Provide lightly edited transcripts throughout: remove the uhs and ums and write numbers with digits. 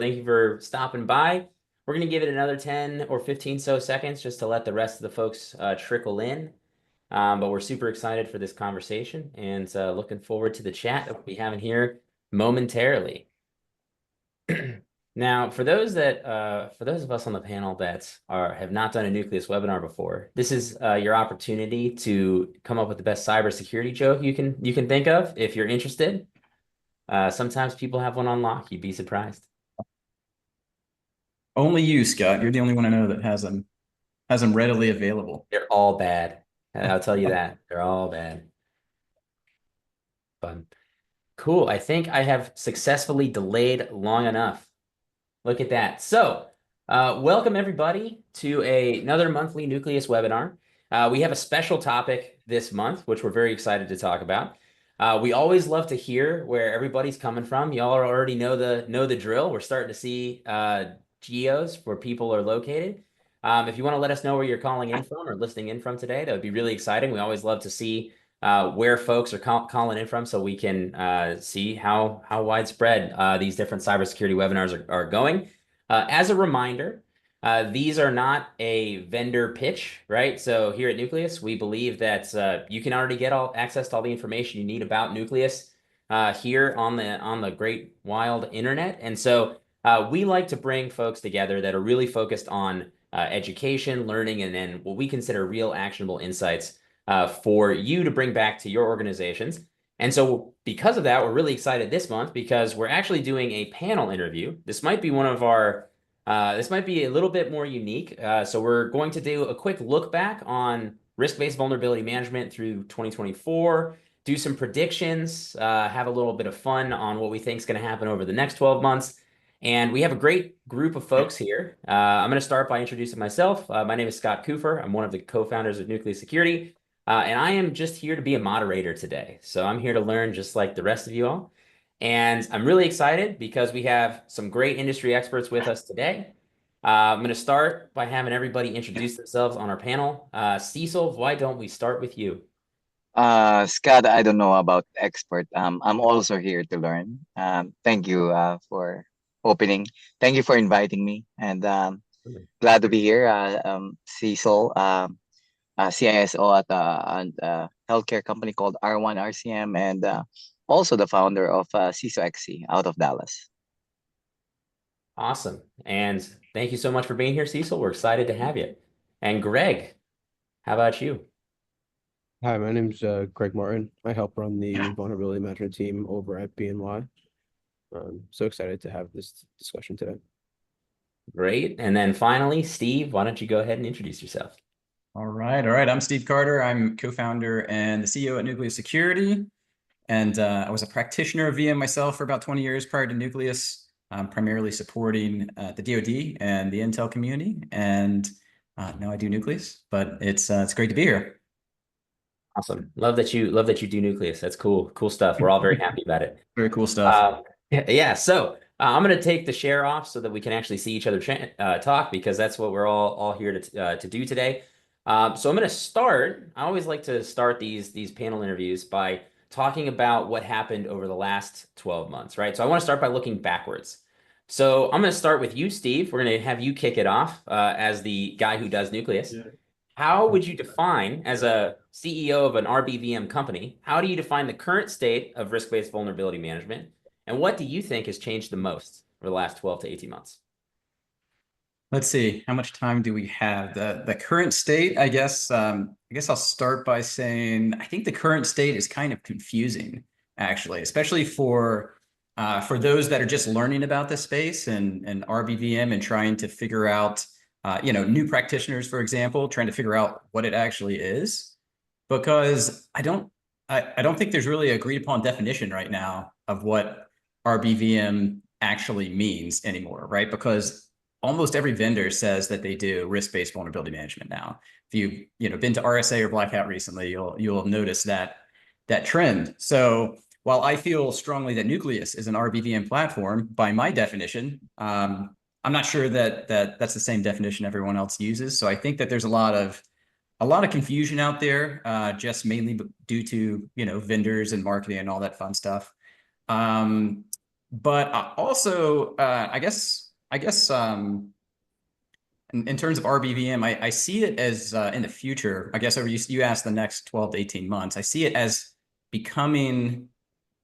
Thank you for stopping by. We're going to give it another 10 or 15 so seconds just to let the rest of the folks trickle in. But we're super excited for this conversation and looking forward to the chat that we'll be having here momentarily. Now, for those of us on the panel that have not done a Nucleus webinar before, this is your opportunity to come up with the best cybersecurity joke you can think of if you're interested. Sometimes people have one on lock. You'd be surprised. Only you, Scott. You're the only one I know that has them readily available. They're all bad. I'll tell you that. They're all bad. Fun. Cool. I think I have successfully delayed long enough. Look at that. So, welcome everybody to another monthly Nucleus webinar. We have a special topic this month, which we're very excited to talk about. We always love to hear where everybody's coming from. Y'all already know the drill. We're starting to see geos where people are located. If you want to let us know where you're calling in from or listening in from today, that would be really exciting. We always love to see where folks are calling in from so we can see how widespread these different cybersecurity webinars are going. As a reminder, these are not a vendor pitch, right? So here at Nucleus, we believe that you can already get access to all the information you need about Nucleus here on the great wild internet. And so we like to bring folks together that are really focused on education, learning, and then what we consider real actionable insights for you to bring back to your organizations. And so because of that, we're really excited this month because we're actually doing a panel interview. This might be this might be a little bit more unique. So we're going to do a quick look back on risk-based vulnerability management through 2024, do some predictions, have a little bit of fun on what we think is going to happen over the next 12 months. And we have a great group of folks here. I'm going to start by introducing myself. My name is Scott Kuffer. I'm one of the co-founders of Nucleus Security. And I am just here to be a moderator today. So I'm here to learn just like the rest of you all. And I'm really excited because we have some great industry experts with us today. I'm going to start by having everybody introduce themselves on our panel. Cecil, why don't we start with you? Scott, I don't know about expert. I'm also here to learn. Thank you for opening. Thank you for inviting me, and glad to be here. Cecil, CISO at a healthcare company called R1 RCM, and also the founder of CISO XC out of Dallas. Awesome. And thank you so much for being here, Cecil. We're excited to have you. And Greg, how about you? Hi, my name's Gregg Martin. I help run the vulnerability management team over at BNY. I'm so excited to have this discussion today. Great. And then finally, Steve, why don't you go ahead and introduce yourself? All right. I'm Steve Carter. I'm co-founder and the CEO at Nucleus Security. And I was a practitioner of VM myself for about 20 years prior to Nucleus, primarily supporting the DoD and the Intel community. And now I do Nucleus, but it's great to be here. Awesome. Love that you do Nucleus. That's cool. Cool stuff. We're all very happy about it. Very cool stuff. Yeah. So I'm going to take the share off so that we can actually see each other talk because that's what we're all here to do today. So I'm going to start. I always like to start these panel interviews by talking about what happened over the last 12 months, right? So I want to start by looking backwards. So I'm going to start with you, Steve. We're going to have you kick it off as the guy who does Nucleus. Yeah. How would you define, as a CEO of an RBVM company, how do you define the current state of risk-based vulnerability management? And what do you think has changed the most over the last 12 to 18 months? Let's see, how much time do we have? The current state, I guess I'll start by saying, I think the current state is kind of confusing, actually, especially for those that are just learning about the space and RBVM and trying to figure out new practitioners, for example, trying to figure out what it actually is, because I don't think there's really agreed upon definition right now of what RBVM actually means anymore, right? Because almost every vendor says that they do risk-based vulnerability management now. If you've been to RSA or Black Hat recently, you'll notice that trend. So while I feel strongly that Nucleus is an RBVM platform, by my definition, I'm not sure that that's the same definition everyone else uses. So I think that there's a lot of confusion out there, just mainly due to vendors and marketing and all that fun stuff. But also, in terms of RBVM, I see it as in the future, I guess over you asked the next 12 to 18 months, I see it as becoming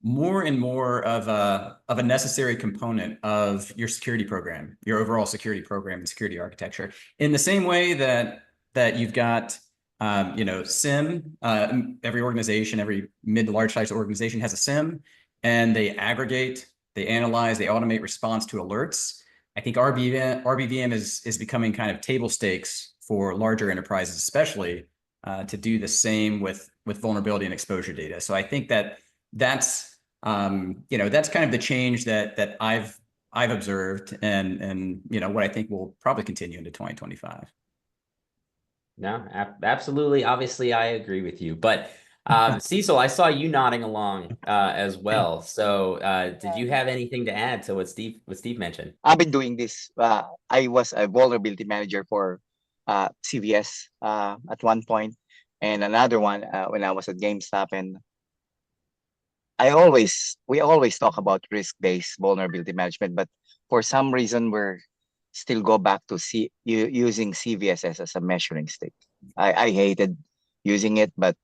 more and more of a necessary component of your security program, your overall security program and security architecture. In the same way that you've got SIM, every organization, every mid to large size organization has a SIM, and they aggregate, they analyze, they automate response to alerts. I think RBVM is becoming kind of table stakes for larger enterprises, especially to do the same with vulnerability and exposure data. So I think that's that's kind of the change that I've observed, and what I think will probably continue into 2025. No, absolutely. Obviously, I agree with you. But Cecil, I saw you nodding along as well. So did you have anything to add to what Steve mentioned? I've been doing this. I was a vulnerability manager for CVS at one point, and another one when I was at GameStop. And we always talk about risk-based vulnerability management, but for some reason we're still go back to using CVSS as a measuring stick. I hated using it, but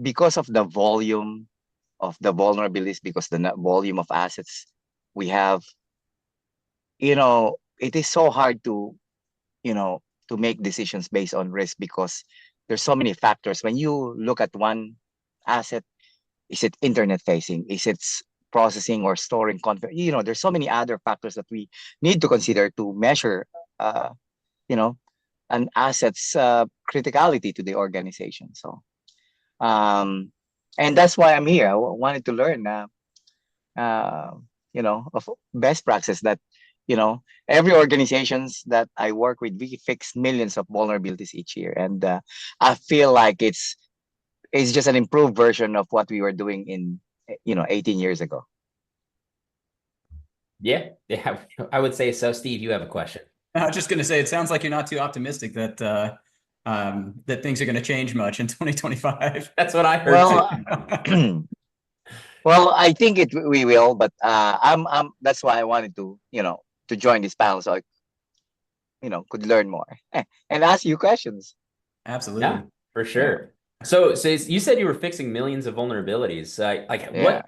because of the volume of the vulnerabilities, because the volume of assets we have, it is so hard to make decisions based on risk, because there's so many factors. When you look at one asset, is it internet facing? Is it processing or storing content? There's so many other factors that we need to consider to measure, you know, an asset's criticality to the organization. So, and that's why I'm here. I wanted to learn, of best practice that, every organizations that I work with, we fix millions of vulnerabilities each year. And I feel like it's just an improved version of what we were doing in 18 years ago. Yeah, I would say so. Steve, you have a question. I was just going to say, it sounds like you're not too optimistic that that things are going to change much in 2025. That's what I heard. Well, well, I think we will, but I'm that's why I wanted to to join this panel, so I could learn more and ask you questions. Absolutely. Yeah, for sure. So you said you were fixing millions of vulnerabilities.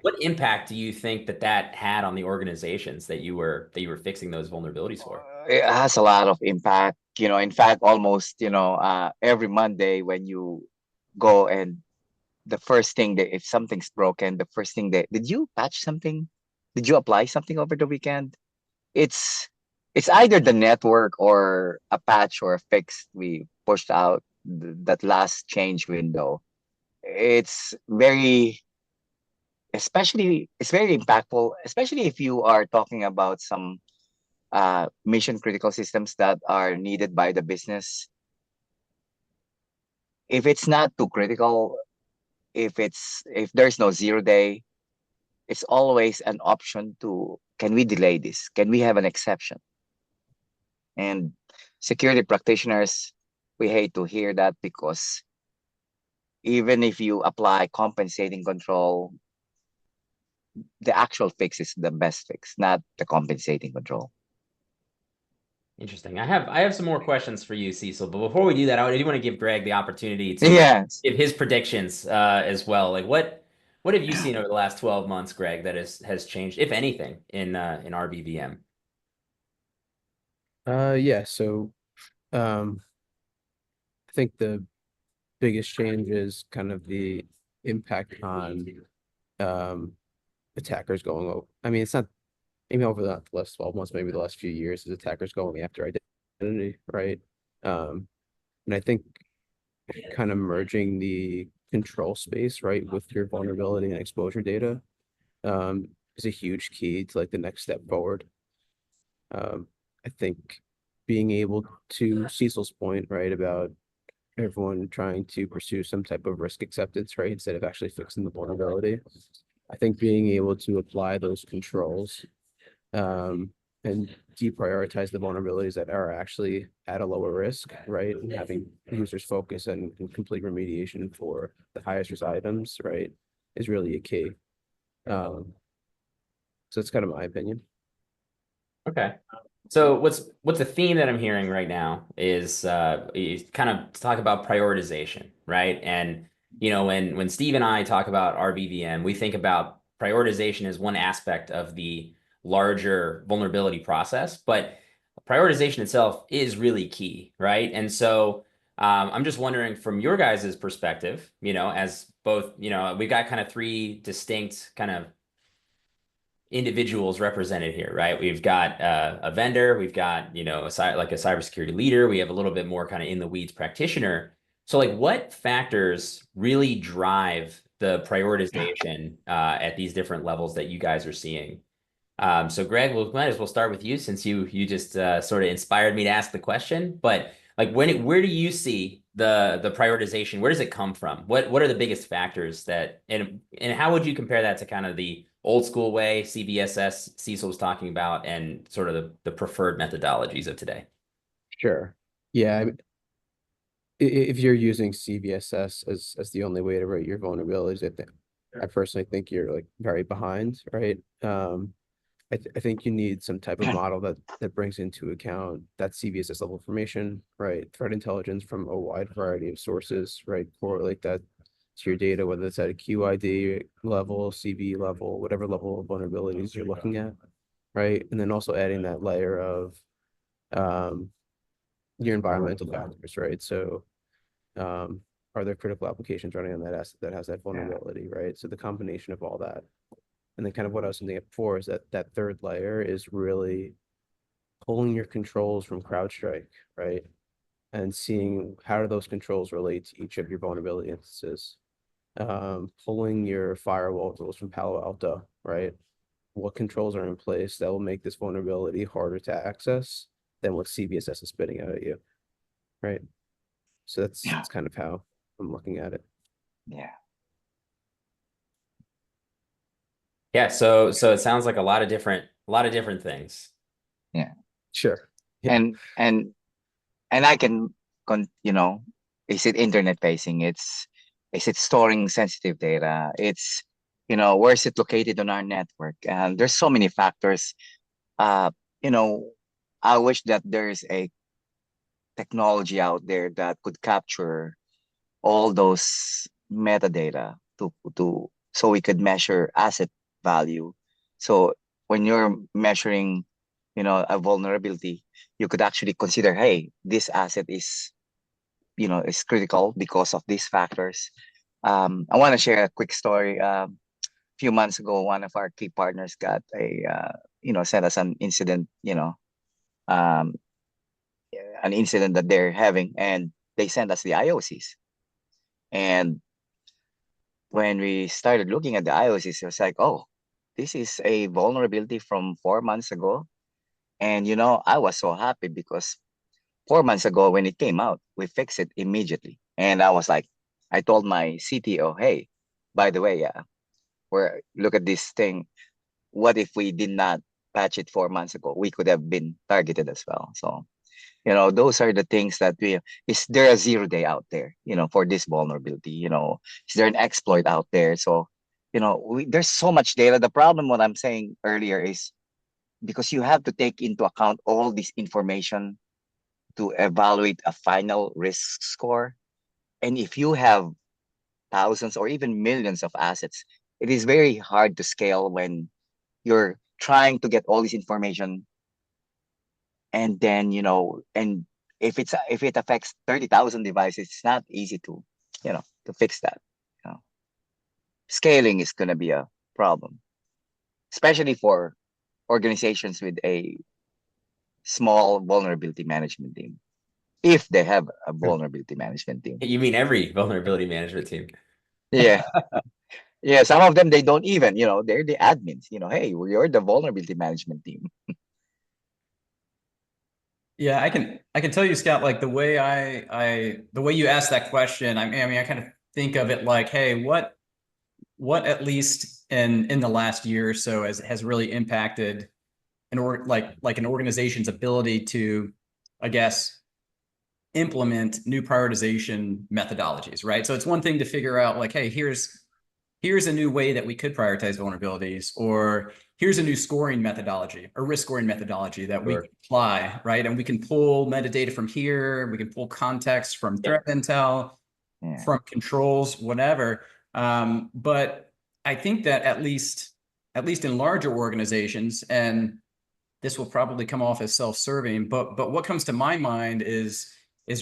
What impact do you think that had on the organizations that you were fixing those vulnerabilities for? It has a lot of impact. In fact, almost every Monday when you go, and the first thing that if something's broken, the first thing did you patch something? Did you apply something over the weekend? It's either the network or a patch or a fix we pushed out that last change window. It's very it's very impactful, especially if you are talking about some mission critical systems that are needed by the business. If it's not too critical, if there's no 0 day, it's always an option to, can we delay this? Can we have an exception? And security practitioners, we hate to hear that, because even if you apply compensating control, the actual fix is the best fix, not the compensating control. Interesting. I have some more questions for you, Cecil, but before we do that, I do want to give Gregg the opportunity to give his predictions as well. Like what have you seen over the last 12 months, Gregg, that has changed, if anything, in RBVM? Yeah, so I think the biggest change is kind of the impact on attackers going over. I mean, it's not maybe over the last 12 months, maybe the last few years, is attackers going after identity, right? And I think kind of merging the control space, right, with your vulnerability and exposure data is a huge key to like the next step forward. I think being able to Cecil's point, right, about everyone trying to pursue some type of risk acceptance, right, instead of actually fixing the vulnerability. I think being able to apply those controls and deprioritize the vulnerabilities that are actually at a lower risk, right, and having users focus and complete remediation for the highest risk items, right, is really a key. So that's kind of my opinion. Okay. So what's a theme that I'm hearing right now is you kind of talk about prioritization, right? And when Steve and I talk about RBVM, we think about prioritization as one aspect of the larger vulnerability process, but prioritization itself is really key, right? And so I'm just wondering from your guys' perspective, as both, we've got kind of three distinct kind of individuals represented here, right? We've got a vendor, we've got, like a cybersecurity leader, we have a little bit more kind of in the weeds practitioner. So like what factors really drive the prioritization at these different levels that you guys are seeing? So Greg, we might as well start with you since you just sort of inspired me to ask the question. But like where do you see the prioritization? Where does it come from? What are the biggest factors that and how would you compare that to kind of the old school way CBSS Cecil was talking about and sort of the preferred methodologies of today? Sure. Yeah. If you're using CVSS as the only way to rate your vulnerabilities, I personally think you're like very behind, right? I think you need some type of model that brings into account that CVSS level information, right? Threat intelligence from a wide variety of sources, right? Correlate that to your data, whether it's at a QID level, CV level, whatever level of vulnerabilities you're looking at, right? And then also adding that layer of um, your environmental factors, right? So are there critical applications running on that asset that has that vulnerability, right? So the combination of all that. And then kind of what I was thinking before is that third layer is really pulling your controls from CrowdStrike, right? And seeing how do those controls relate to each of your vulnerability instances. Pulling your firewall rules from Palo Alto, right? What controls are in place that will make this vulnerability harder to access than what CVSS is spitting out at you, right? So that's kind of how I'm looking at it. Yeah. Yeah, so it sounds like a lot of different things. Yeah. Sure. Yeah. And I can is it internet facing? Is it storing sensitive data? It's where is it located on our network? And there's so many factors. Uh, you know, I wish that there's a technology out there that could capture all those metadata to so we could measure asset value. So when you're measuring, a vulnerability, you could actually consider, hey, this asset is critical because of these factors. I want to share a quick story. A few months ago, one of our key partners got sent us um, an incident that they're having, and they sent us the IOCs. And when we started looking at the IOCs, it was like, oh, this is a vulnerability from 4 months ago. And I was so happy because 4 months ago when it came out, we fixed it immediately. And I was like, I told my CTO, hey, by the way, look at this thing. What if we did not patch it 4 months ago? We could have been targeted as well. So, those are the things that is there a 0 day out there, for this vulnerability? Is there an exploit out there? So, there's so much data. The problem, what I'm saying earlier is because you have to take into account all this information to evaluate a final risk score. And if you have thousands or even millions of assets, it is very hard to scale when you're trying to get all this information. And then, and if it affects 30,000 devices, it's not easy to fix that. Scaling is going to be a problem, especially for organizations with a small vulnerability management team, if they have a vulnerability management team. You mean every vulnerability management team? Yeah. Yeah, some of them, they don't even, they're the admins, hey, you're the vulnerability management team. Yeah, I can tell you, Scott, like the way the way you asked that question, I mean, I kind of think of it like, hey, what at least in the last year or so has really impacted an organization's ability to, I guess, implement new prioritization methodologies, right? So it's one thing to figure out like, hey, here's a new way that we could prioritize vulnerabilities, or here's a new scoring methodology or risk scoring methodology that we Sure. can apply, right? And we can pull metadata from here. We can pull context from threat intel, from controls, whatever. But I think that at least in larger organizations, and this will probably come off as self-serving, but what comes to my mind is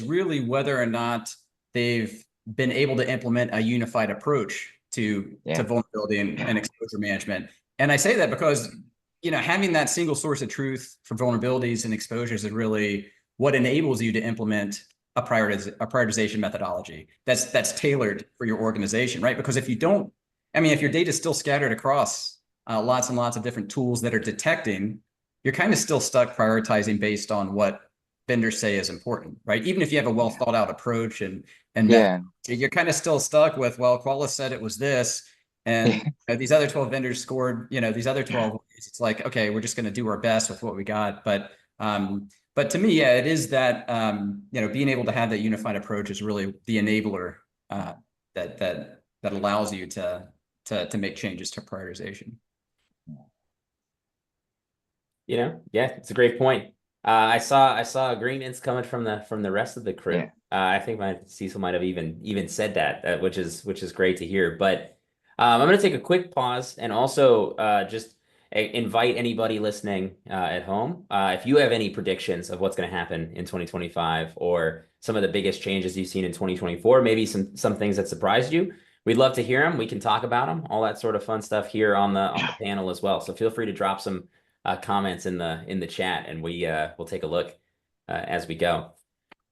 really whether or not they've been able to implement a unified approach to vulnerability and exposure management. And I say that because, you know, having that single source of truth for vulnerabilities and exposures is really what enables you to implement a prioritization methodology that's tailored for your organization, right? Because if you don't, I mean, if your data is still scattered across lots and lots of different tools that are detecting, you're kind of still stuck prioritizing based on what vendors say is important, right? Even if you have a well thought out approach and you're kind of still stuck with, well, Qualys said it was this, and these other 12 vendors scored, you know, these other 12 ways. It's like, okay, we're just going to do our best with what we got. But to me, yeah, it is that, you know, being able to have that unified approach is really the enabler that allows you to make changes to prioritization. You know, yeah, it's a great point. I saw agreements coming from the rest of the crew. I think Cecil might have even said that, which is great to hear. But I'm going to take a quick pause and also just invite anybody listening at home. If you have any predictions of what's going to happen in 2025 or some of the biggest changes you've seen in 2024, maybe some things that surprised you, we'd love to hear them. We can talk about them, all that sort of fun stuff here on the panel as well. So feel free to drop some comments in the chat, and we'll take a look as we go.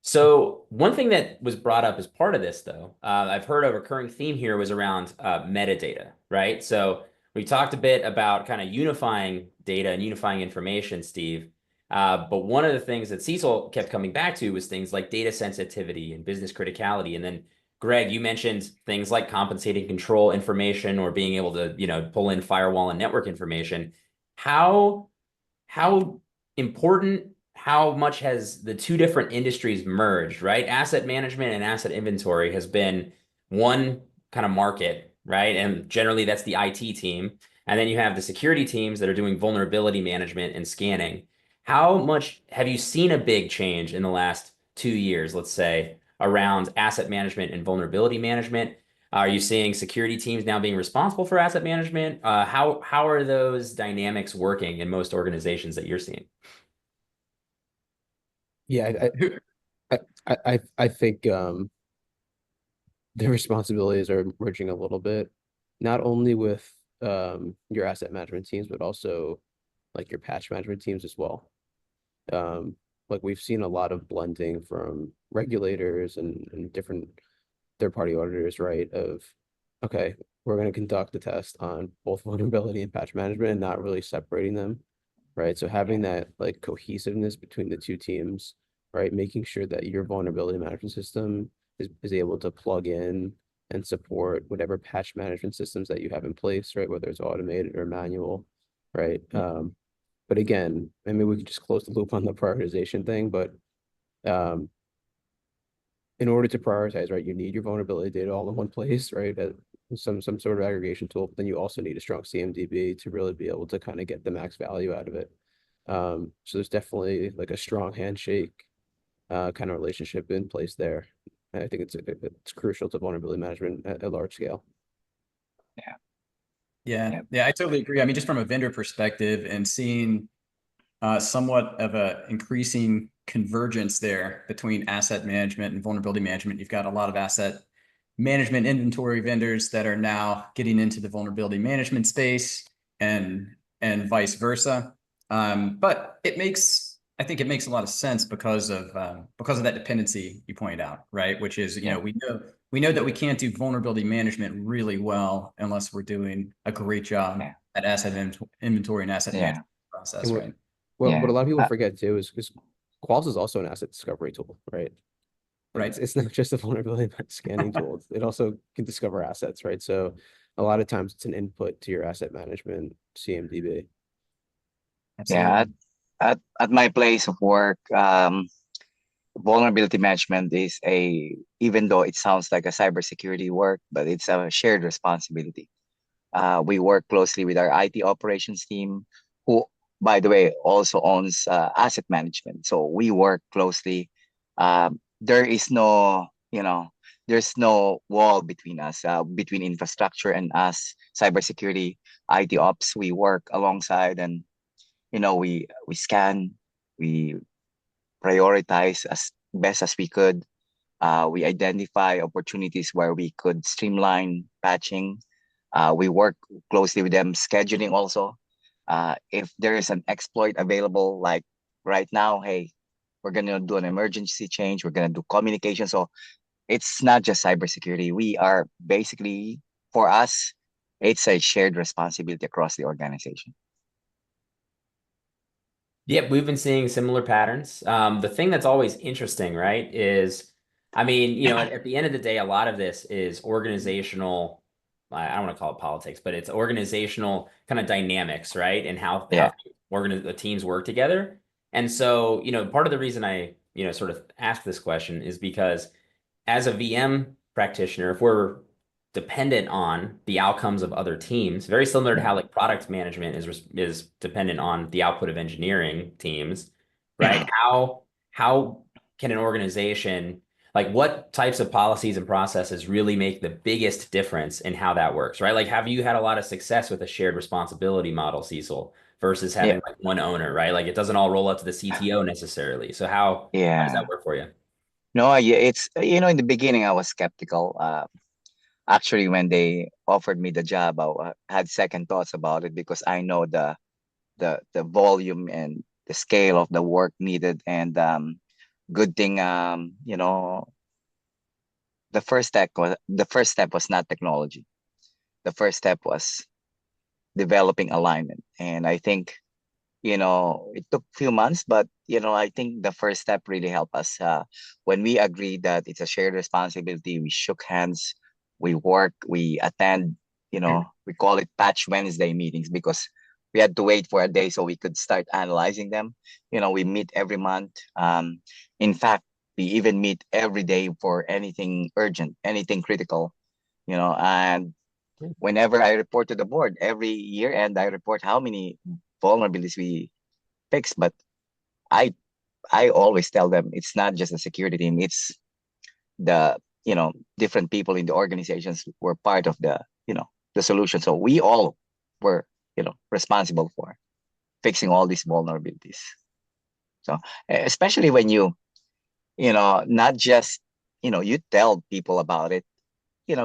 So one thing that was brought up as part of this, though, I've heard a recurring theme here was around metadata, right? So we talked a bit about kind of unifying data and unifying information, Steve. But one of the things that Cecil kept coming back to was things like data sensitivity and business criticality. And then Gregg, you mentioned things like compensating control information or being able to, you know, pull in firewall and network information. How important, how much has the two different industries merged, right? Asset management and asset inventory has been one kind of market, right? And generally that's the IT team. And then you have the security teams that are doing vulnerability management and scanning. How much have you seen a big change in the last 2 years, let's say, around asset management and vulnerability management? Are you seeing security teams now being responsible for asset management? How are those dynamics working in most organizations that you're seeing? Yeah, I think the responsibilities are merging a little bit, not only with your asset management teams, but also like your patch management teams as well. Like we've seen a lot of blending from regulators and different third-party auditors, right? Of, okay, we're going to conduct a test on both vulnerability and patch management and not really separating them, right? So having that like cohesiveness between the two teams, right? Making sure that your vulnerability management system is able to plug in and support whatever patch management systems that you have in place, right? Whether it's automated or manual, right? But again, I mean, we could just close the loop on the prioritization thing, but in order to prioritize, right, you need your vulnerability data all in one place, right? Some sort of aggregation tool, but then you also need a strong CMDB to really be able to kind of get the max value out of it. So there's definitely like a strong handshake kind of relationship in place there. And I think it's crucial to vulnerability management at a large scale. Yeah, I totally agree. I mean, just from a vendor perspective and seeing somewhat of a increasing convergence there between asset management and vulnerability management. You've got a lot of asset management inventory vendors that are now getting into the vulnerability management space and vice versa. But I think it makes a lot of sense because of that dependency you pointed out, right? Which is, you know, we know that we can't do vulnerability management really well unless we're doing a great job at asset inventory and asset management process, right? Well, what a lot of people forget too is Qualys is also an asset discovery tool, right? Right. It's not just a vulnerability scanning tool. It also can discover assets, right? So a lot of times it's an input to your asset management CMDB. Yeah, at my place of work, vulnerability management is even though it sounds like a cybersecurity work, but it's a shared responsibility. We work closely with our IT operations team, who, by the way, also owns asset management. So we work closely. There is no, there's no wall between us, between infrastructure and us, cybersecurity, IT ops. We work alongside, and we scan, we prioritize as best as we could. We identify opportunities where we could streamline patching. We work closely with them, scheduling also. If there is an exploit available, like right now, hey, we're gonna do an emergency change. We're gonna do communication. So it's not just cybersecurity. We are basically, for us, it's a shared responsibility across the organization. Yep, we've been seeing similar patterns. The thing that's always interesting, right, is, I mean, at the end of the day, a lot of this is organizational. I don't want to call it politics, but it's organizational kind of dynamics, right, and how Yeah. the teams work together. And so, part of the reason I, sort of ask this question is because as a VM practitioner, if we're dependent on the outcomes of other teams, very similar to how like product management is dependent on the output of engineering teams, right? How can an organization, like what types of policies and processes really make the biggest difference in how that works, right? Like, have you had a lot of success with a shared responsibility model, Cecil, versus Yeah. having like one owner, right? Like it doesn't all roll up to the CTO necessarily. So how does Yeah. that work for you? No, yeah, it's, in the beginning I was skeptical. Actually, when they offered me the job, I had second thoughts about it, because I know the volume and the scale of the work needed. And good thing, the first step was not technology. The first step was developing alignment. And I think, it took few months, but I think the first step really helped us. When we agreed that it's a shared responsibility, we shook hands, we work, we attend, we call it Patch Wednesday meetings, because we had to wait for a day so we could start analyzing them. We meet every month. In fact, we even meet every day for anything urgent, anything critical. And whenever I report to the board, every year end, I report how many vulnerabilities we fix. But I I always tell them it's not just the security team, it's the different people in the organizations were part of the solution. So we all were responsible for fixing all these vulnerabilities. So especially when not just you tell people about it,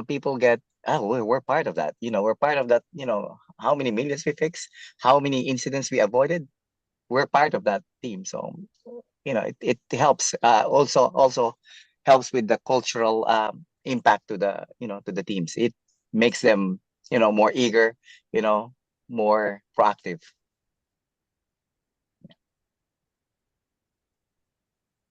people get, oh, we're part of that. We're part of that. How many millions we fix, how many incidents we avoided. We're part of that team. So it helps. Also helps with the cultural impact to the teams. It makes them more eager, more proactive.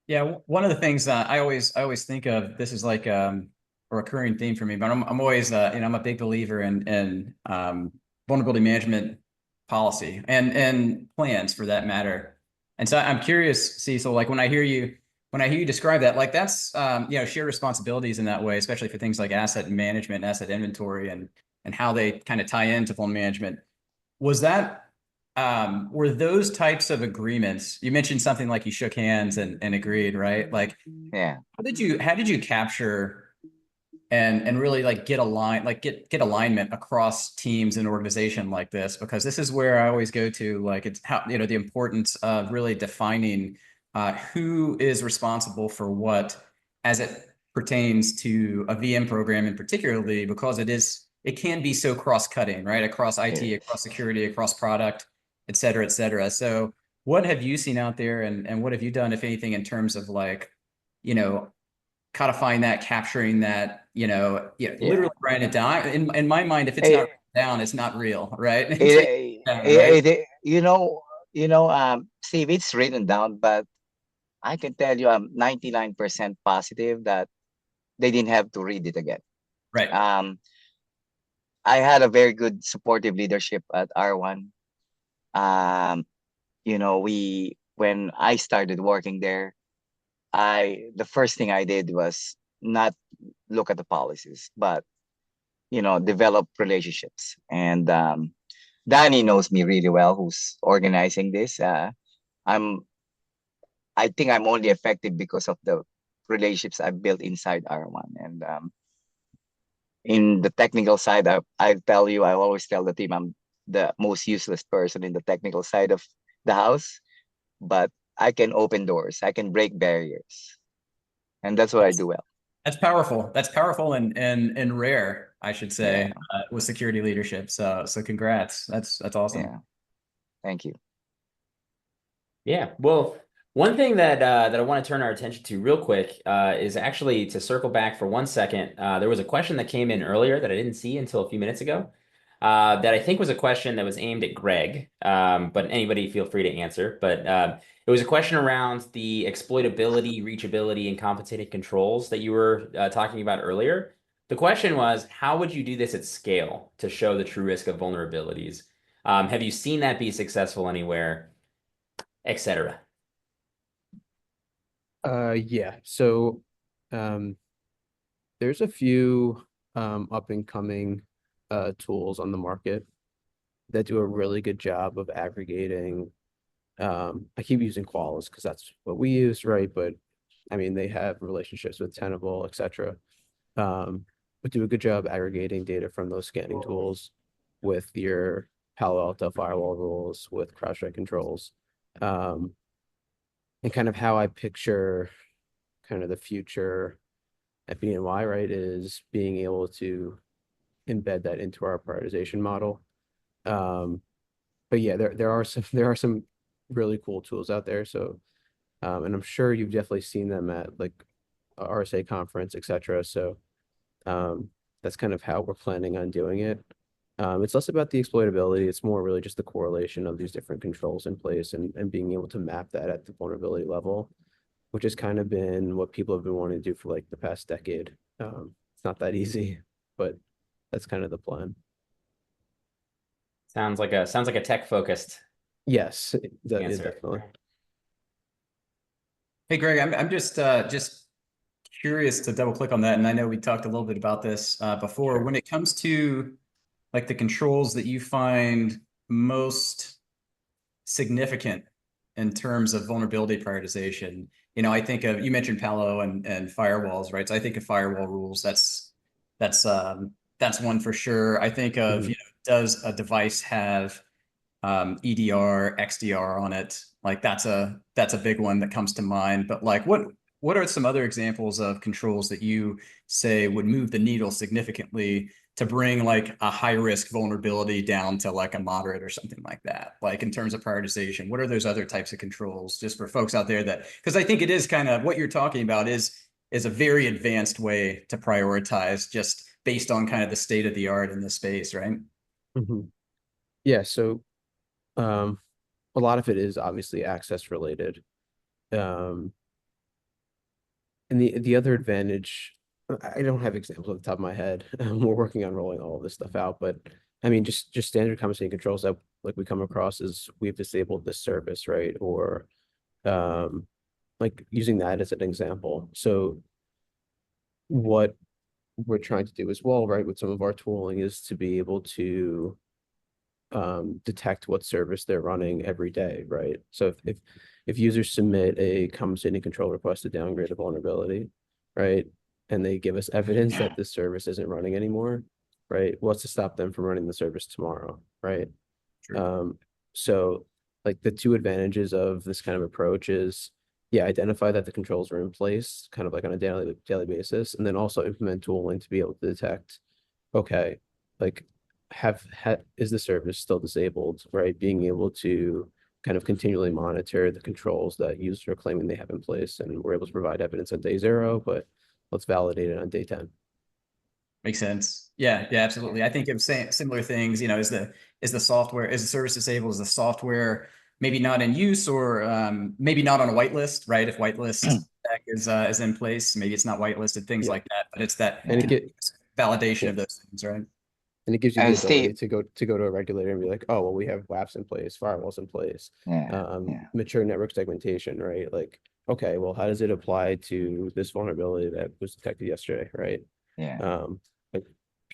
Yeah, one of the things I always think of, this is like a recurring theme for me, but I'm always I'm a big believer in vulnerability management policy and plans for that matter. And so I'm curious, Cecil, like when I hear you describe that, like that's shared responsibilities in that way, especially for things like asset management, asset inventory, and how they kind of tie into vulnerability management. Was that were those types of agreements, you mentioned something like you shook hands and agreed, right? Like, Yeah. how did you capture and really like get aligned, like get alignment across teams and organization like this? Because this is where I always go to, like, it's how, the importance of really defining who is responsible for what as it pertains to a VM program, and particularly because it can be so cross-cutting, right? Across IT, Yeah. across security, across product, et cetera, et cetera. So what have you seen out there, and what have you done, if anything, in terms of like, codifying that, capturing that, literally writing it down? In my mind, if it's not It, written down, it's not real, right? Until you it, write it down, right? it, it, Steve, it's written down, but I can tell you I'm 99% positive that they didn't have to read it again. Right. I had a very good supportive leadership at R1. We when I started working there, the first thing I did was not look at the policies, but develop relationships. And Danny knows me really well, who's organizing this. I'm I think I'm only effective because of the relationships I've built inside R1. And in the technical side, I always tell the team I'm the most useless person in the technical side of the house, but I can open doors, I can break barriers, and that's what I do well. That's powerful. That's powerful and rare, I should say, Yeah. with security leadership. So congrats. That's awesome. Yeah. Thank you. Yeah. Well, one thing that I want to turn our attention to real quick is actually to circle back for 1 second. There was a question that came in earlier that I didn't see until a few minutes ago. That I think was a question that was aimed at Gregg, but anybody feel free to answer. But it was a question around the exploitability, reachability, and compensated controls that you were talking about earlier. The question was, how would you do this at scale to show the true risk of vulnerabilities? Have you seen that be successful anywhere, etc.? Yeah. So there's a few up and coming tools on the market that do a really good job of aggregating. I keep using Qualys because that's what we use, right? But I mean, they have relationships with Tenable, etc. But do a good job aggregating data from those scanning tools with your Palo Alto firewall rules, with CrowdStrike controls, and kind of how I picture kind of the future at BNY, right, is being able to embed that into our prioritization model. But yeah, there are some really cool tools out there. So, and I'm sure you've definitely seen them at like a RSA conference, etc. So, that's kind of how we're planning on doing it. It's less about the exploitability. It's more really just the correlation of these different controls in place and being able to map that at the vulnerability level, which has kind of been what people have been wanting to do for like the past decade. It's not that easy, but that's kind of the plan. Sounds like a tech focused Yes, answer. definitely. Hey, Greg, I'm just curious to double click on that. And I know we talked a little bit about this before. Sure. When it comes to like the controls that you find most significant in terms of vulnerability prioritization, I think of, you mentioned Palo and firewalls, right? So I think of firewall rules. That's one for sure. I think of, does a device have EDR, XDR on it? Like that's a big one that comes to mind. But like what are some other examples of controls that you say would move the needle significantly to bring like a high risk vulnerability down to like a moderate or something like that? Like in terms of prioritization, what are those other types of controls just for folks out there that, because I think it is kind of what you're talking about is a very advanced way to prioritize just based on kind of the state of the art in this space, right? Yeah, so a lot of it is obviously access related. And the other advantage, I don't have examples off the top of my head. We're working on rolling all of this stuff out, but I mean, just standard compensating controls that like we come across is we've disabled this service, right? Or like using that as an example. So what we're trying to do as well, right, with some of our tooling is to be able to detect what service they're running every day, right? So if users submit a compensating control request to downgrade a vulnerability, right, and they give us evidence that this service isn't running anymore, right, what's to stop them from running the service tomorrow, right? True. So like the two advantages of this kind of approach is, yeah, identify that the controls are in place, kind of like on a daily basis, and then also implement tooling to be able to detect, okay, like is the service still disabled, right? Being able to kind of continually monitor the controls that users are claiming they have in place, and we're able to provide evidence on day 0, but let's validate it on day 10. Makes sense. Yeah, absolutely. I think of similar things, is the software, is the service disabled, is the software maybe not in use or maybe not on a whitelist, right? If whitelist tech is in place, maybe it's not whitelisted, things like that, but it's that validation of those things, right? And it gives you And the ability Steve, to go to a regulator and be like, oh, well, we have WAFs in place, firewalls in place, mature network segmentation, right? Like, okay, well, how does it apply to this vulnerability that was detected yesterday, right? yeah. Like,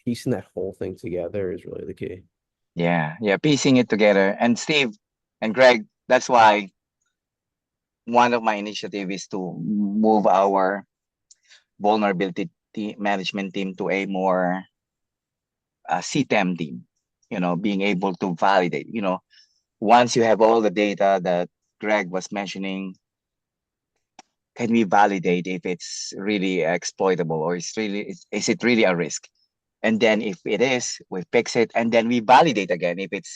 piecing that whole thing together is really the key. Yeah, yeah, piecing it together. And Steve and Greg, that's why one of my initiative is to move our vulnerability management team to a more CTEM team. Being able to validate. Once you have all the data that Greg was mentioning, can we validate if it's really exploitable, or is it really a risk? And then if it is, we fix it, and then we validate again if it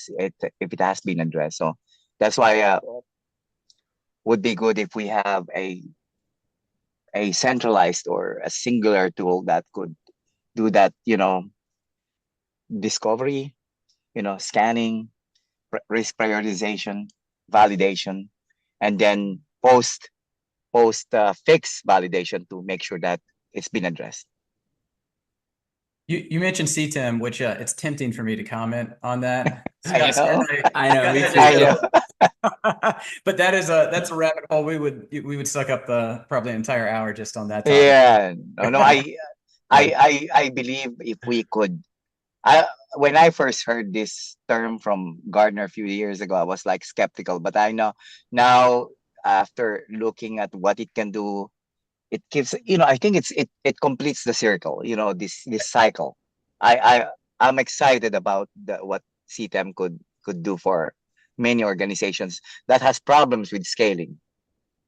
has been addressed. So that's why would be good if we have a centralized or a singular tool that could do that, discovery, scanning, risk prioritization, validation, and then post fix validation to make sure that it's been addressed. You mentioned CTEM, which it's tempting for me to comment on that. I know. I know, me I too. know. But that's a rabbit hole we would suck up probably an entire hour just on that topic. Yeah. No, I believe if we could, when I first heard this term from Gardner a few years ago, I was like skeptical, but I know now, after looking at what it can do, it gives, I think it completes the circle, this cycle. I I'm excited about what CTEM could do for many organizations that has problems with scaling.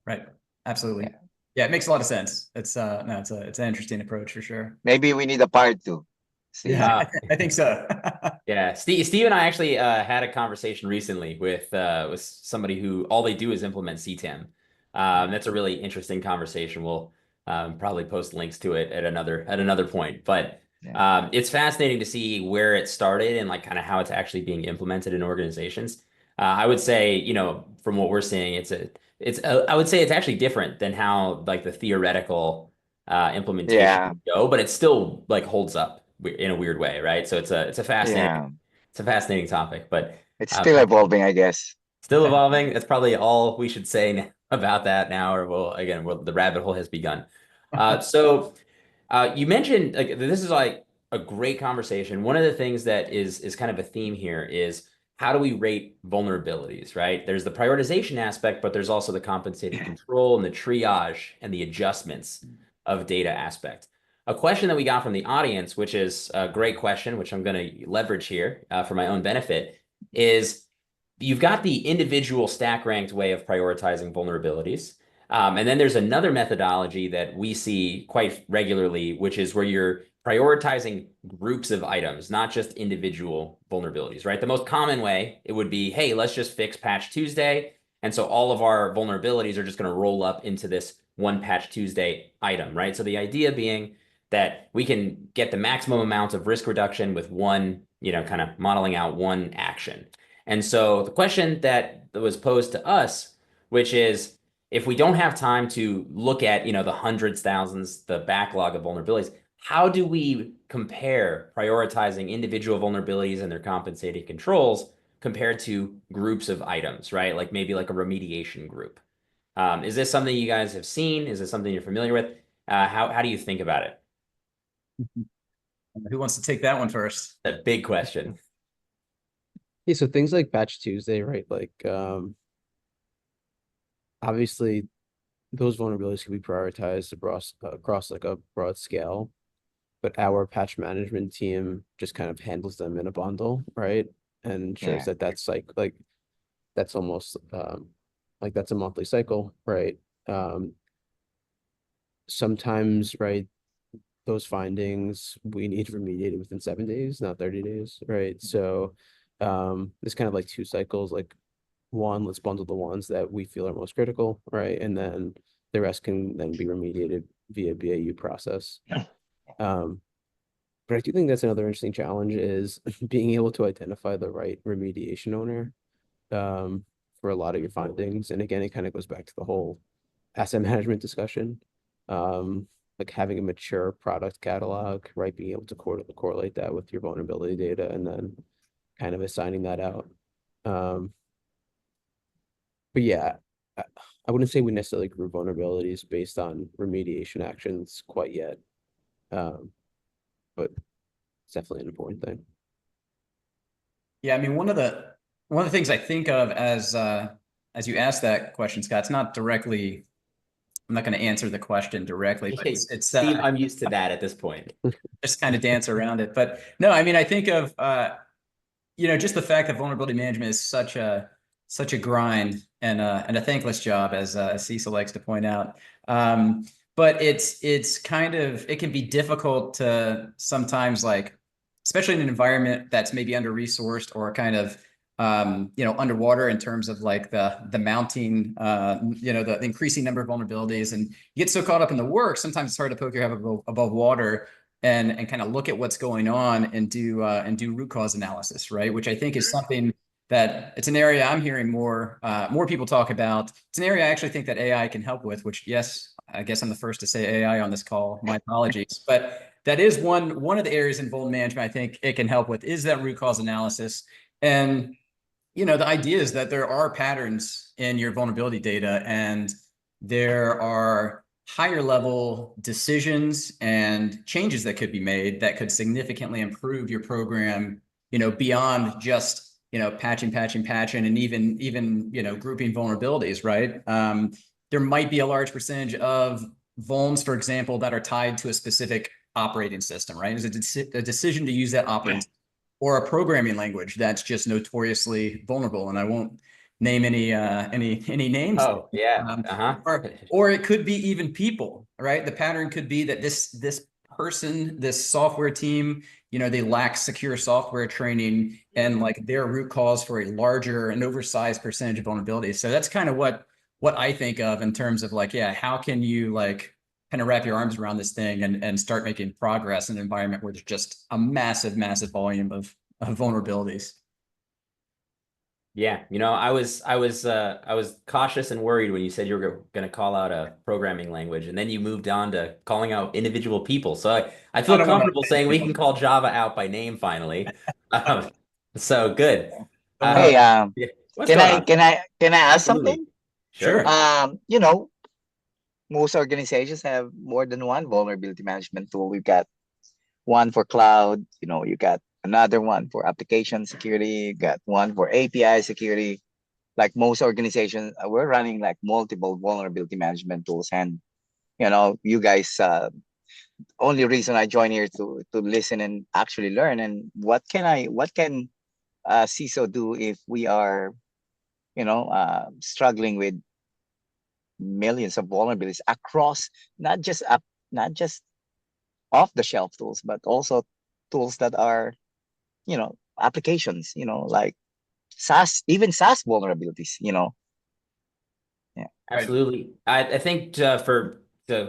Right. Absolutely. Yeah, it makes a lot of sense. It's no, it's an interesting approach for sure. Maybe we need a part 2. Yeah, I think so. Yeah, Steve and I actually had a conversation recently with somebody who all they do is implement CTEM. That's a really interesting conversation. We'll probably post links to it at another point. But it's fascinating to see where it started and like kind of how it's actually being implemented in organizations. I would say, from what we're seeing, I would say it's actually different than how like the theoretical implementation would go, but it still like holds up in a weird way, right? So it's a fascinating topic, but it's still evolving, I guess. Still evolving. That's probably all we should say about that now, or the rabbit hole has begun. So you mentioned like this is like a great conversation. One of the things that is kind of a theme here is how do we rate vulnerabilities, right? There's the prioritization aspect, but there's also the compensated control and the triage and the adjustments of data aspect. A question that we got from the audience, which is a great question, which I'm going to leverage here for my own benefit, is you've got the individual stack ranked way of prioritizing vulnerabilities. And then there's another methodology that we see quite regularly, which is where you're prioritizing groups of items, not just individual vulnerabilities, right? The most common way, it would be, hey, let's just fix Patch Tuesday. And so all of our vulnerabilities are just going to roll up into this one Patch Tuesday item, right? So the idea being that we can get the maximum amount of risk reduction with one, kind of modeling out one action. And so the question that was posed to us, which is, if we don't have time to look at, the hundreds, thousands, the backlog of vulnerabilities, how do we compare prioritizing individual vulnerabilities and their compensated controls compared to groups of items, right? Like maybe like a remediation group. Is this something you guys have seen? Is this something you're familiar with? How do you think about it? Who wants to take that one first? That big question. Yeah, so things like Patch Tuesday, right? Like, obviously, those vulnerabilities can be prioritized across like a broad scale, but our patch management team just kind of handles them in a bundle, right? And shows that that's like that's almost like that's a monthly cycle, right? Sometimes, right, those findings we need remediated within 7 days, not 30 days, right? So there's kind of like 2 cycles, like one, let's bundle the ones that we feel are most critical, right? And then the rest can then be remediated via BAU process. But I do think that's another interesting challenge is being able to identify the right remediation owner for a lot of your findings. And again, it kind of goes back to the whole asset management discussion. Like having a mature product catalog, right? Being able to correlate that with your vulnerability data and then kind of assigning that out. But yeah, I wouldn't say we necessarily group vulnerabilities based on remediation actions quite yet. But it's definitely an important thing. Yeah, I mean, one of the things I think of as you asked that question, Scott, it's not directly. I'm not going to answer the question directly, but it's Steve, I'm used to that at this point. just kind of dance around it. But no, I mean, I think of just the fact that vulnerability management is such a grind and a thankless job, as Cecil likes to point out. But it's kind of, it can be difficult to sometimes, like, especially in an environment that's maybe under-resourced or kind of underwater in terms of like the mounting, the increasing number of vulnerabilities, and you get so caught up in the work, sometimes it's hard to poke your head above water and kind of look at what's going on and do root cause analysis, right? Which I think is something that it's an area I'm hearing more people talk about. It's an area I actually think that AI can help with, which, yes, I guess I'm the first to say AI on this call. My apologies. But that is one of the areas in vulnerability management I think it can help with, is that root cause analysis. And the idea is that there are patterns in your vulnerability data, and there are higher level decisions and changes that could be made that could significantly improve your program, beyond just, patching and even grouping vulnerabilities, right? There might be a large percentage of vulns, for example, that are tied to a specific operating system, right? It's a decision to use that operating system, or a programming language that's just notoriously vulnerable. And I won't name any names. Oh, yeah. Or it could be even people, right? The pattern could be that this person, this software team, they lack secure software training, and like their root cause for a larger and oversized percentage of vulnerabilities. So that's kind of what I think of in terms of like, yeah, how can you like kind of wrap your arms around this thing and start making progress in an environment where there's just a massive volume of vulnerabilities. Yeah, I was cautious and worried when you said you were going to call out a programming language, and then you moved on to calling out individual people. So I feel comfortable saying we can call Java out by name finally. So good. Hey, Yeah, what's can going I on? can I can I ask Absolutely. something? Sure. Most organizations have more than one vulnerability management tool. We've got one for cloud, you got another one for application security, you got one for API security. Like most organizations, we're running like multiple vulnerability management tools. And you guys, only reason I join here to listen and actually learn. And what can CISO do if we are struggling with millions of vulnerabilities across not just off the shelf tools, but also tools that are, applications, like SaaS vulnerabilities, Yeah. Absolutely. I think to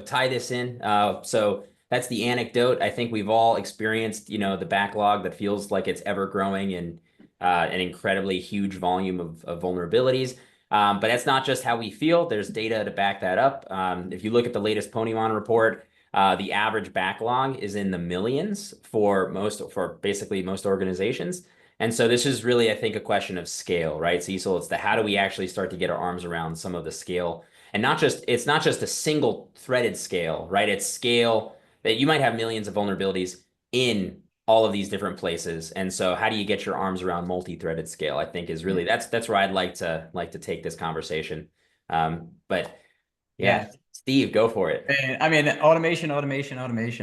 tie this in, so that's the anecdote. I think we've all experienced, the backlog that feels like it's ever growing, and an incredibly huge volume of vulnerabilities. But that's not just how we feel. There's data to back that up. If you look at the latest Ponymon report, the average backlog is in the millions for basically most organizations. And so this is really, I think, a question of scale, right, Cecil? It's the how do we actually start to get our arms around some of the scale, and it's not just a single threaded scale, right? It's scale that you might have millions of vulnerabilities in all of these different places. And so how do you get your arms around multi-threaded scale, I think is really, that's where I'd like to take this conversation. But yeah, Steve, go for it. I mean, automation,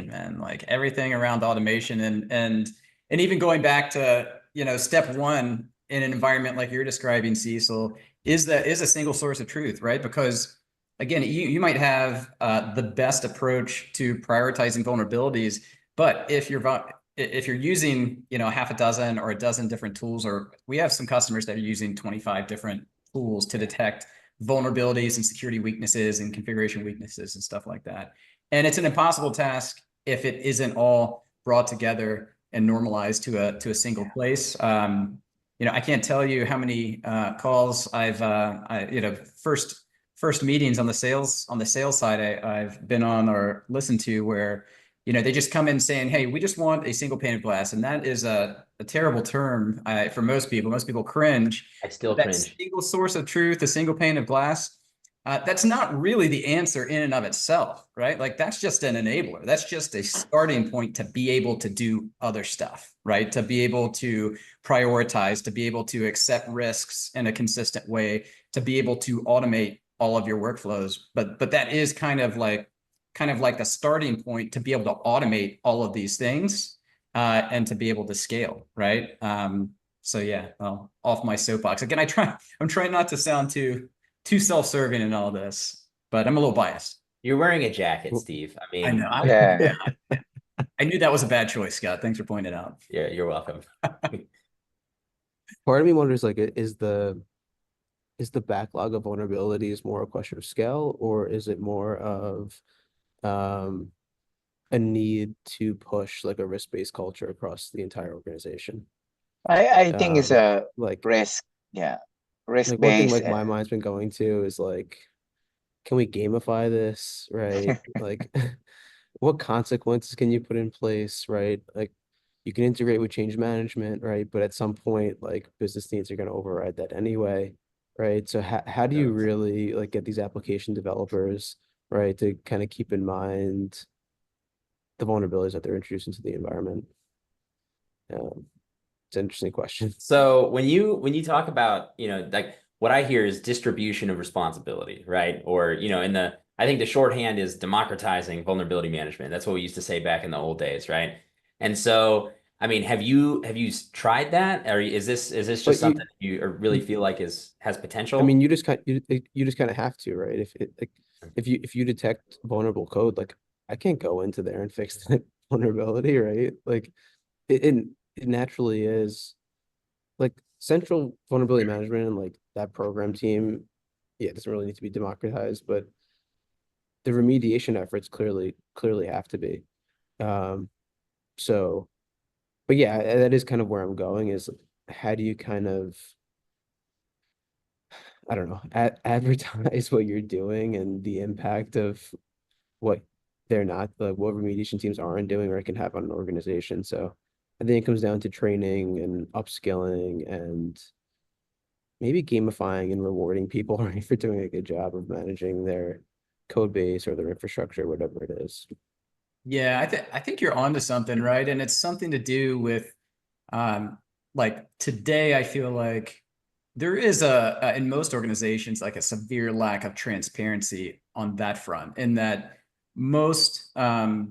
man. Like everything around automation, and even going back to, step one in an environment like you're describing, Cecil, is a single source of truth, right? Because again, you might have the best approach to prioritizing vulnerabilities, but if you're using, half a dozen or a dozen different tools, or we have some customers that are using 25 different tools to detect vulnerabilities and security weaknesses and configuration weaknesses and stuff like that. And it's an impossible task if it isn't all brought together and normalized to a single place. I can't tell you how many calls first meetings on the sales side I've been on or listened to where, they just come in saying, hey, we just want a single pane of glass. And that is a terrible term for most people. Most people cringe. I still That cringe. single source of truth, a single pane of glass, That's not really the answer in and of itself, right? Like that's just an enabler. That's just a starting point to be able to do other stuff, right? To be able to prioritize, to be able to accept risks in a consistent way, to be able to automate all of your workflows. But that is kind of like the starting point to be able to automate all of these things and to be able to scale, right? So yeah, well, off my soapbox again. I'm trying not to sound too self-serving in all this, but I'm a little biased. You're wearing a jacket, Well, Steve. I I mean, know. Yeah. I knew that was a bad choice, Scott. Thanks for pointing it out. yeah, you're welcome. Part of me wonders, like, is the backlog of vulnerabilities more a question of scale, or is it more of um a need to push like a risk-based culture across the entire organization? I think it's Um, a like risk. Yeah, risk one thing based. like my mind's been going to is like, can we gamify this, right? Like, what consequences can you put in place, right? Like, you can integrate with change management, right? But at some point, like business needs are going to override that anyway, right? So how do you really like get these application developers, right, to kind of keep in mind the vulnerabilities that they're introducing to the environment? It's an interesting question. So when you talk about, like what I hear is distribution of responsibility, right? Or, I think the shorthand is democratizing vulnerability management. That's what we used to say back in the old days, right? And so, I mean, have you tried that? Or is this just But something you really feel like has I mean, potential? you just kind of have to, right? If you detect vulnerable code, like I can't go into there and fix that vulnerability, right? Like it it naturally is like central vulnerability management and like that program team. Yeah, it doesn't really need to be democratized, but the remediation efforts clearly have to be. Um, so, but yeah, that is kind of where I'm going is how do you kind of, I don't know, advertise what you're doing and the impact of what they're not, like what remediation teams aren't doing or it can have on an organization. So I think it comes down to training and upskilling and maybe gamifying and rewarding people, right, for doing a good job of managing their code base or their infrastructure, whatever it is. Yeah, I think you're onto something, right? And it's something to do with like today I feel like there is in most organizations like a severe lack of transparency on that front, in that most most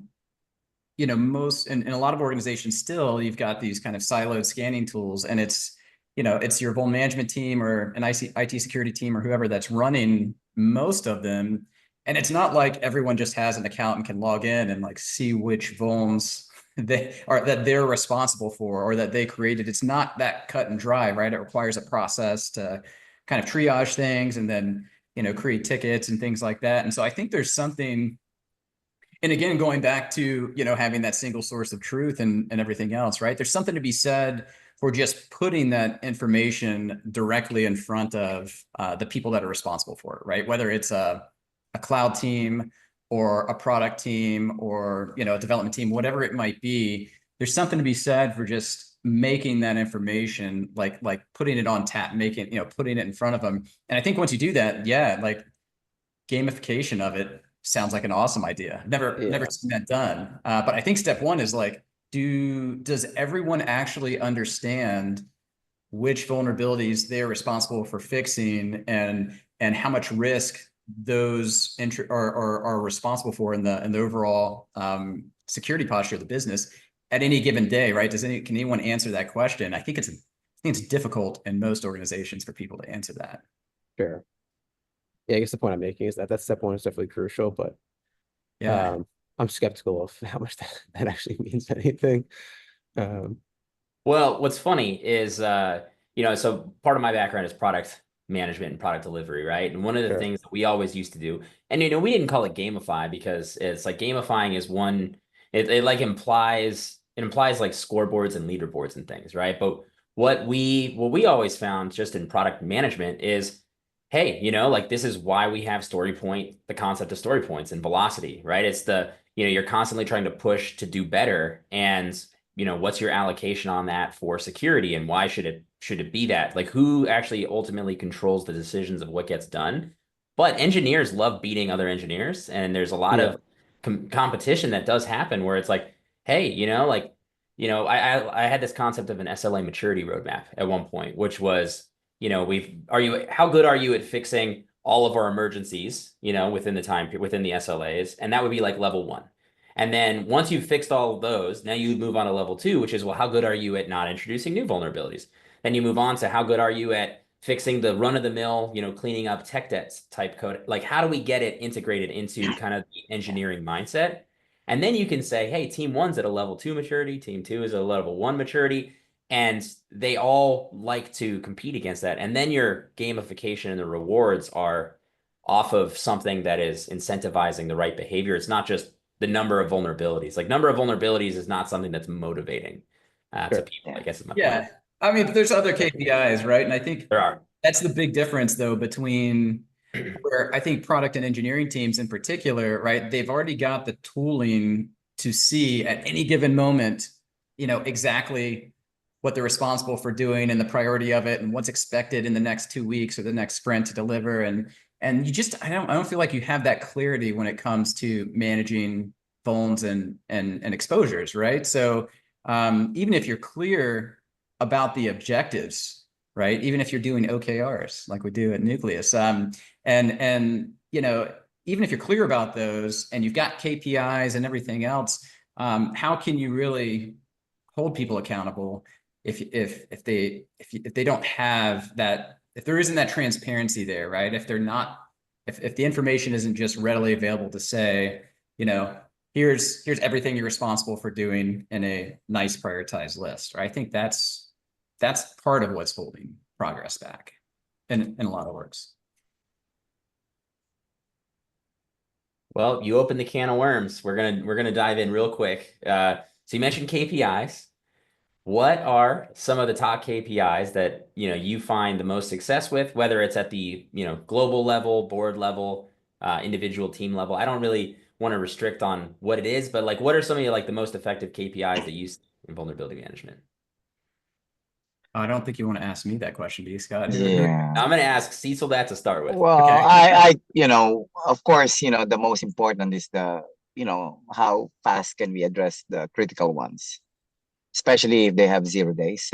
in a lot of organizations still you've got these kind of siloed scanning tools, and it's your vuln management team or an IT security team or whoever that's running most of them. And it's not like everyone just has an account and can log in and like see which vulns that they're responsible for or that they created. It's not that cut and dry, right? It requires a process to kind of triage things and then create tickets and things like that. And so I think there's something, and again, going back to having that single source of truth and everything else, right? There's something to be said for just putting that information directly in front of the people that are responsible for it, right? Whether it's a cloud team or a product team or a development team, whatever it might be. There's something to be said for just making that information like putting it on tap, putting it in front of them. And I think once you do that, yeah, like gamification of it sounds like an awesome idea. Never Yeah. seen that done. But I think step one is like, does everyone actually understand which vulnerabilities they're responsible for fixing and how much risk those are responsible for in the overall security posture of the business at any given day, right? Can anyone answer that question? I think it's difficult in most organizations for people to answer that. Sure. Yeah, I guess the point I'm making is that step one is definitely crucial, but Yeah. I'm skeptical of how much that actually means anything. Um, Well, what's funny is, so part of my background is product management and product delivery, right? And one of the sure. things that we always used to do, and we didn't call it gamify because it's like gamifying is one, it like implies like scoreboards and leaderboards and things, right? But what we always found just in product management is, hey, like this is why we have story point, the concept of story points and velocity, right? It's you're constantly trying to push to do better, and what's your allocation on that for security, and why should it be that? Like, who actually ultimately controls the decisions of what gets done? But engineers love beating other engineers, and there's a lot Yeah. of competition that does happen where it's like, hey, I had this concept of an SLA maturity roadmap at one point, which was, how good are you at fixing all of our emergencies, within the SLAs, and that would be like level one. And then once you've fixed all of those, now you move on to level two, which is, well, how good are you at not introducing new vulnerabilities? Then you move on to how good are you at fixing the run-of-the-mill, cleaning up tech debts type code. Like, how do we get it integrated into kind of the engineering mindset? And then you can say, hey, team one's at a level two maturity, team two is a level one maturity, and they all like to compete against that. And then your gamification and the rewards are off of something that is incentivizing the right behavior. It's not just the number of vulnerabilities. Like, number of vulnerabilities is not something that's motivating to Sure. people, I guess is my Yeah. point. I mean, there's other KPIs, right? And I think There are. that's the big difference, though, between where I think product and engineering teams in particular, right? They've already got the tooling to see at any given moment, exactly what they're responsible for doing and the priority of it and what's expected in the next 2 weeks or the next sprint to deliver. And you just, I don't feel like you have that clarity when it comes to managing vulns and exposures, right? So even if you're clear about the objectives, right? Even if you're doing OKRs like we do at Nucleus, and even if you're clear about those and you've got KPIs and everything else, how can you really hold people accountable if they don't have that, if there isn't that transparency there, right? If the information isn't just readily available to say, here's everything you're responsible for doing in a nice prioritized list, right? I think that's part of what's holding progress back in a lot of works. Well, you opened the can of worms. We're gonna dive in real quick. So you mentioned KPIs. What are some of the top KPIs that you find the most success with, whether it's at the global level, board level, individual team level? I don't really want to restrict on what it is, but like, what are some of the most effective KPIs that you see in vulnerability management? I don't think you want to ask me that question, do you, Scott? Yeah. I'm going to ask Cecil that to start with. Well, Okay. of course, the most important is how fast can we address the critical ones, especially if they have 0 days.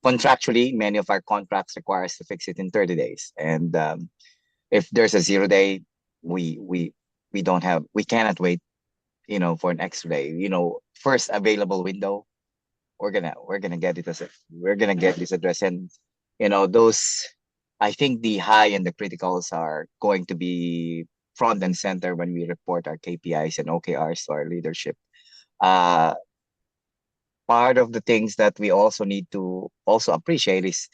Contractually, many of our contracts require us to fix it in 30 days. And if there's a 0 day, we cannot wait, for an extra day. First available window, we're gonna get this address. And those, I think the high and the criticals are going to be front and center when we report our KPIs and OKRs to our leadership. Part of the things that we also need to also appreciate is,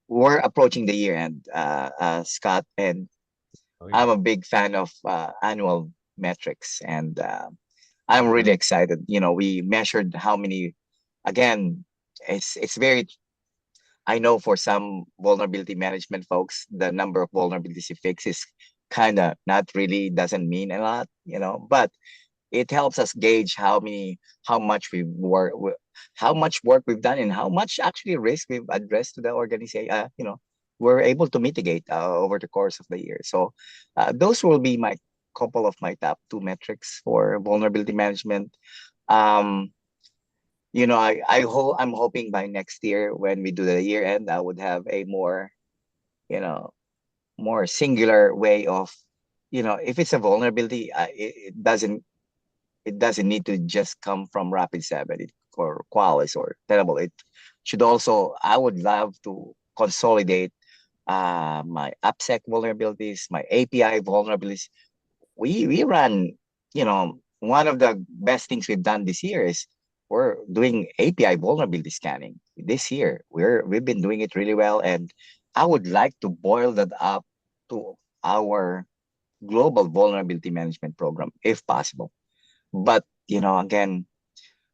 we're approaching the year end, Scott, and Oh, yeah. I'm a big fan of annual metrics, and I'm really excited. We measured how many. Again, it's very. I know for some vulnerability management folks, the number of vulnerabilities you fix is kind of not really doesn't mean a lot, but it helps us gauge how much how much work we've done, and how much actually risk we've addressed to the organization. We're able to mitigate over the course of the year. So those will be my couple of my top two metrics for vulnerability management. I'm hoping by next year when we do the year end, I would have a you know, more singular way of, if it's a vulnerability, it doesn't need to just come from Rapid7 or Qualys or Tenable. It should also, I would love to consolidate my AppSec vulnerabilities, my API vulnerabilities. We run, one of the best things we've done this year is we're doing API vulnerability scanning this year. We've been doing it really well, and I would like to boil that up to our global vulnerability management program if possible. But again,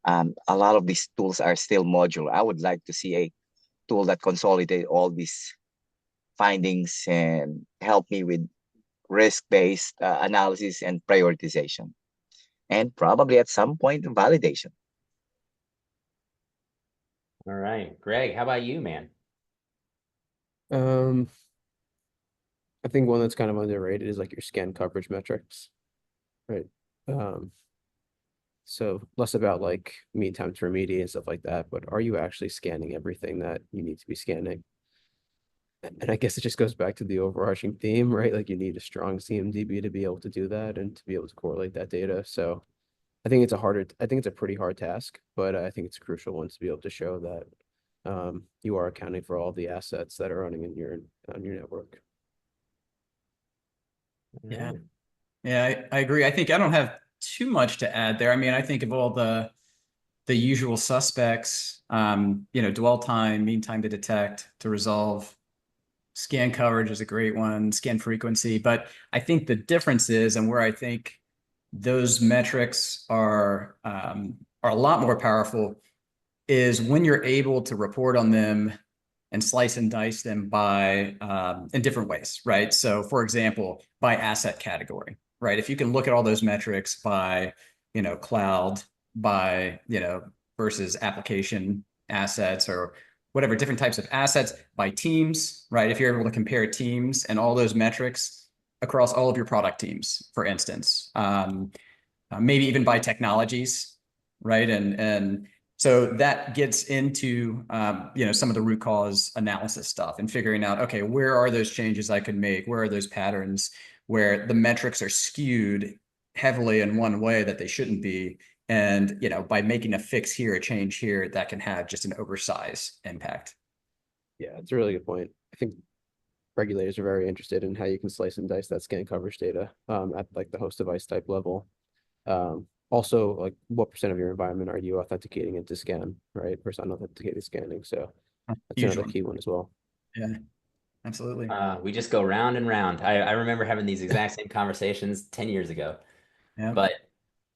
a lot of these tools are still modular. I would like to see a tool that consolidate all these findings and help me with risk-based analysis and prioritization, and probably at some point validation. All right, Greg, how about you, man? Um, I think one that's kind of underrated is like your scan coverage metrics, right? Um, so less about like mean time to remediate and stuff like that, but are you actually scanning everything that you need to be scanning? And I guess it just goes back to the overarching theme, right? Like you need a strong CMDB to be able to do that and to be able to correlate that data. So I think it's a pretty hard task, but I think it's a crucial one to be able to show that you are accounting for all the assets that are running in on your network. Yeah. Yeah, I agree. I think I don't have too much to add there. I mean, I think of all the usual suspects, dwell time, mean time to detect, to resolve. Scan coverage is a great one, scan frequency. But I think the difference is, and where I think those metrics are a lot more powerful, is when you're able to report on them and slice and dice them by in different ways, right? So, for example, by asset category, right? If you can look at all those metrics by, cloud, by, versus application assets or whatever different types of assets, by teams, right? If you're able to compare teams and all those metrics across all of your product teams, for instance, maybe even by technologies, right? And so that gets into some of the root cause analysis stuff and figuring out, okay, where are those changes I could make? Where are those patterns where the metrics are skewed heavily in one way that they shouldn't be? And by making a fix here, a change here, that can have just an oversized impact. Yeah, it's a really good point. I think regulators are very interested in how you can slice and dice that scan coverage data at like the host device type level. Also, like what percent of your environment are you authenticating into scan, right? Versus unauthenticated scanning. So that's another key one as well. Yeah, absolutely. We just go round and round. I remember having these exact same conversations 10 years ago. Yeah. But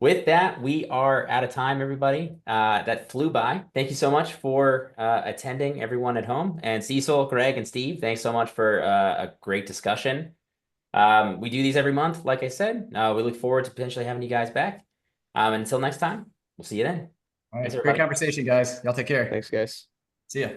with that, we are out of time, everybody. That flew by. Thank you so much for attending, everyone at home. And Cecil, Greg, and Steve, thanks so much for a great discussion. We do these every month, like I said. We look forward to potentially having you guys back. Until next time, we'll see you then. All right. Thanks, Great everybody. conversation, guys. Y'all take care. Thanks, guys. See ya.